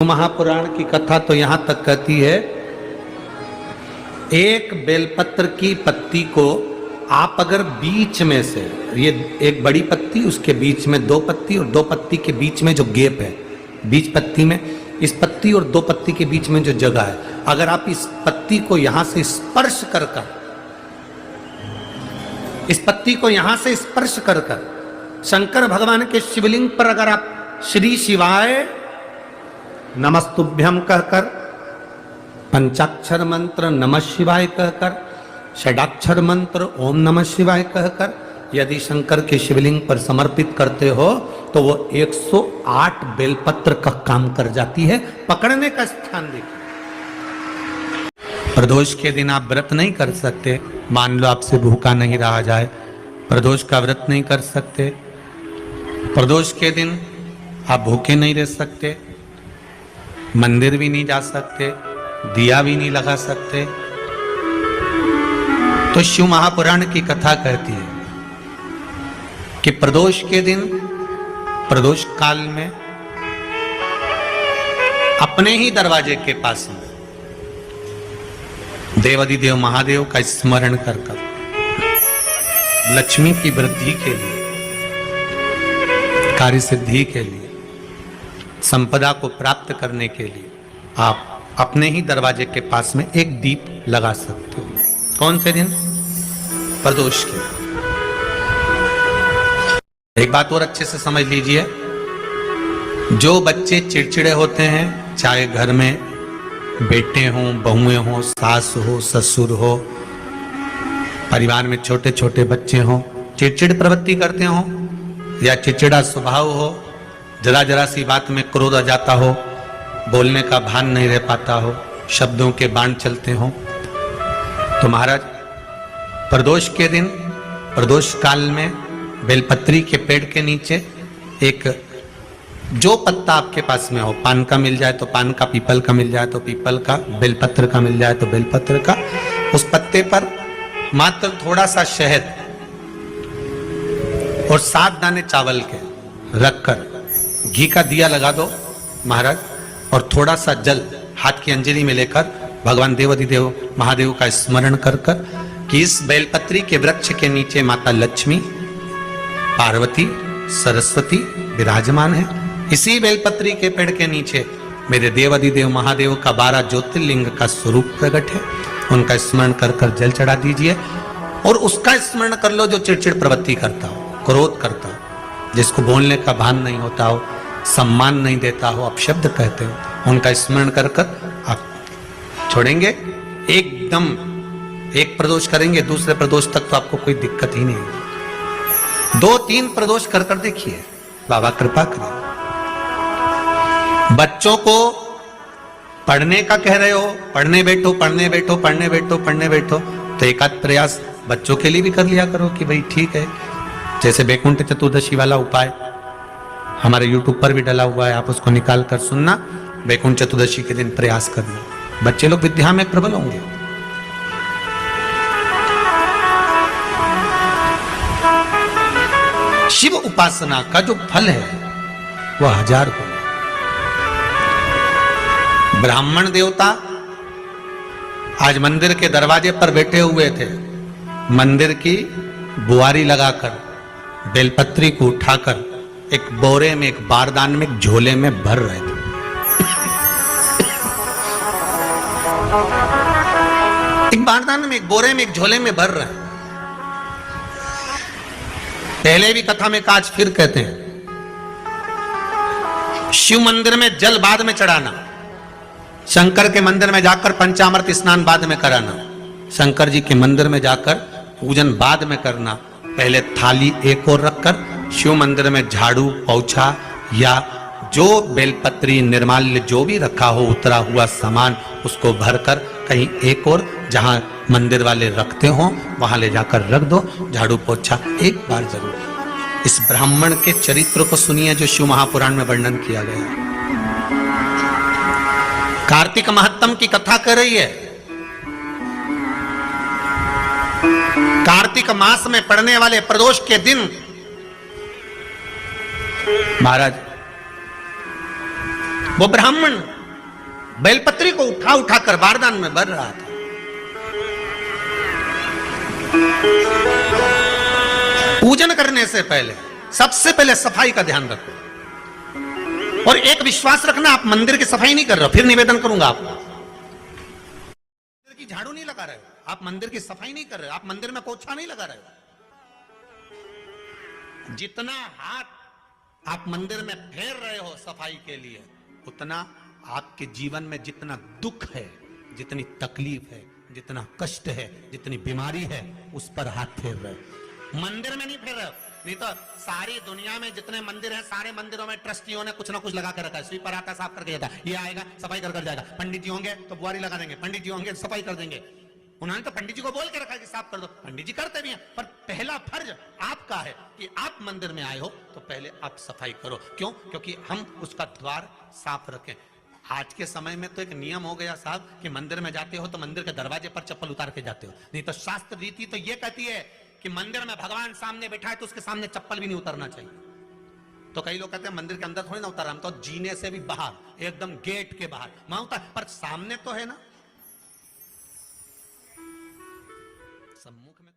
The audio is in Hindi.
महापुराण की कथा तो यहां तक कहती है, एक बेलपत्र की पत्ती को आप अगर बीच में से, ये एक बड़ी पत्ती, उसके बीच में दो पत्ती और दो पत्ती के बीच में जो गैप है, बीच पत्ती में, इस पत्ती और दो पत्ती के बीच में जो जगह है, अगर आप इस पत्ती को यहां से स्पर्श कर इस पत्ती को यहां से स्पर्श कर शंकर भगवान के शिवलिंग पर अगर आप श्री शिवाय नमस्तुभ्यम कहकर, पंचाक्षर मंत्र नमः शिवाय कहकर, षडाक्षर मंत्र ओम नमः शिवाय कहकर यदि शंकर के शिवलिंग पर समर्पित करते हो तो वो 108 बेलपत्र का काम कर जाती है। पकड़ने का स्थान देखिए। प्रदोष के दिन आप व्रत नहीं कर सकते, मान लो आपसे भूखा नहीं रहा जाए, प्रदोष का व्रत नहीं कर सकते, प्रदोष के दिन आप भूखे नहीं रह सकते, मंदिर भी नहीं जा सकते, दिया भी नहीं लगा सकते, तो शिव महापुराण की कथा कहती है कि प्रदोष के दिन, प्रदोष काल में अपने ही दरवाजे के पास में देवाधिदेव महादेव का स्मरण कर लक्ष्मी की वृद्धि के लिए, कार्य सिद्धि के लिए, संपदा को प्राप्त करने के लिए आप अपने ही दरवाजे के पास में एक दीप लगा सकते हो। कौन से दिन? प्रदोष के। एक बात और अच्छे से समझ लीजिए, जो बच्चे चिड़चिड़े होते हैं, चाहे घर में बेटे हों, बहुएं हों, सास हो, ससुर हो, परिवार में छोटे छोटे बच्चे हों, चिड़चिड़ प्रवृत्ति करते हों या चिड़चिड़ा स्वभाव हो, जरा जरा सी बात में क्रोध आ जाता हो, बोलने का भान नहीं रह पाता हो, शब्दों के बाण चलते हो, तो महाराज प्रदोष के दिन, प्रदोष काल में बेलपत्री के पेड़ के नीचे एक, जो पत्ता आपके पास में हो, पान का मिल जाए तो पान का, पीपल का मिल जाए तो पीपल का, बेलपत्र का मिल जाए तो बेलपत्र का, उस पत्ते पर मात्र थोड़ा सा शहद और 7 दाने चावल के रखकर घी का दिया लगा दो महाराज, और थोड़ा सा जल हाथ की अंजलि में लेकर भगवान देवाधिदेव महादेव का स्मरण कर कि इस बेलपत्री के वृक्ष के नीचे माता लक्ष्मी, पार्वती, सरस्वती विराजमान है। इसी बेलपत्री के पेड़ के नीचे मेरे देवाधिदेव महादेव का 12 ज्योतिर्लिंग का स्वरूप प्रकट है। उनका स्मरण कर जल चढ़ा दीजिए और उसका स्मरण कर लो जो चिड़चिड़ प्रवृत्ति करता हो, क्रोध करता हो, जिसको बोलने का भान नहीं होता हो, सम्मान नहीं देता हो, अपशब्द कहते हो, उनका स्मरण कर आप छोड़ेंगे। एकदम एक प्रदोष करेंगे, दूसरे प्रदोष तक तो आपको कोई दिक्कत ही नहीं होगी। 2-3 प्रदोष कर देखिए, बाबा कृपा करें। बच्चों को पढ़ने का कह रहे हो, पढ़ने बैठो, पढ़ने बैठो, पढ़ने बैठो, पढ़ने बैठो, तो एक आध प्रयास बच्चों के लिए भी कर लिया करो कि भाई ठीक है। जैसे बैकुंठ चतुर्दशी वाला उपाय हमारे YouTube पर भी डला हुआ है, आप उसको निकाल कर सुनना। बैकुंठ चतुर्दशी के दिन प्रयास करना, बच्चे लोग विद्या में प्रबल होंगे। शिव उपासना का जो फल है वह 1000 गुना। ब्राह्मण देवता आज मंदिर के दरवाजे पर बैठे हुए थे, मंदिर की बुआरी लगाकर बेलपत्री को उठाकर एक बोरे में, एक बारदान में, एक झोले में भर रहे थे। एक बारदान में, एक बोरे में, एक झोले में भर रहे हैं। पहले भी कथा में काज, फिर कहते हैं, शिव मंदिर में जल बाद में चढ़ाना, शंकर के मंदिर में जाकर पंचामृत स्नान बाद में कराना, शंकर जी के मंदिर में जाकर पूजन बाद में करना। पहले थाली एक और रखकर शिव मंदिर में झाड़ू, पोछा या जो बेलपत्री, निर्माल्य जो भी रखा हो, उतरा हुआ सामान, उसको भरकर कहीं एक और जहां मंदिर वाले रखते हो वहां ले जाकर रख दो। झाड़ू पोछा एक बार जरूर। इस ब्राह्मण के चरित्र को सुनिए जो शिव महापुराण में वर्णन किया गया। कार्तिक महत्तम की कथा कर रही है। कार्तिक मास में पड़ने वाले प्रदोष के दिन महाराज वो ब्राह्मण बेलपत्री को उठा उठा कर बारदान में भर रहा था। पूजन करने से पहले सबसे पहले सफाई का ध्यान रखो, और एक विश्वास रखना, आप मंदिर की सफाई नहीं कर रहे हो, फिर निवेदन करूंगा आपको, मंदिर की झाड़ू नहीं लगा रहे हो, आप मंदिर की सफाई नहीं कर रहे हो, आप मंदिर में पोछा नहीं लगा रहे हो। जितना हाथ आप मंदिर में फेर रहे हो सफाई के लिए, उतना आपके जीवन में जितना दुख है, जितनी तकलीफ है, जितना कष्ट है, जितनी बीमारी है, उस पर हाथ फेर रहे हो, मंदिर में नहीं फेर रहे हो। नहीं तो सारी दुनिया में जितने मंदिर हैं, सारे मंदिरों में ट्रस्टियों ने कुछ ना कुछ लगा कर रखा है। स्वीपर आता है, साफ करके जाता है, ये आएगा सफाई कर जाएगा, पंडित जी होंगे तो बुआरी लगा देंगे, पंडित जी होंगे सफाई कर देंगे। उन्होंने तो पंडित जी को बोल के रखा है कि साफ कर दो, पंडित जी करते भी हैं, पर पहला फर्ज आपका है कि आप मंदिर में आए हो तो पहले आप सफाई करो। क्यों? क्योंकि हम उसका द्वार साफ रखें। आज के समय में तो एक नियम हो गया साहब कि मंदिर में जाते हो तो मंदिर के दरवाजे पर चप्पल उतार के जाते हो, नहीं तो शास्त्र रीति तो ये कहती है कि मंदिर में भगवान सामने बैठा है तो उसके सामने चप्पल भी नहीं उतरना चाहिए। तो कई लोग कहते हैं मंदिर के अंदर थोड़ी ना उतारा, हम तो जीने से भी बाहर, एकदम गेट के बाहर वहां उतार, पर सामने तो है ना, सम्मुख में।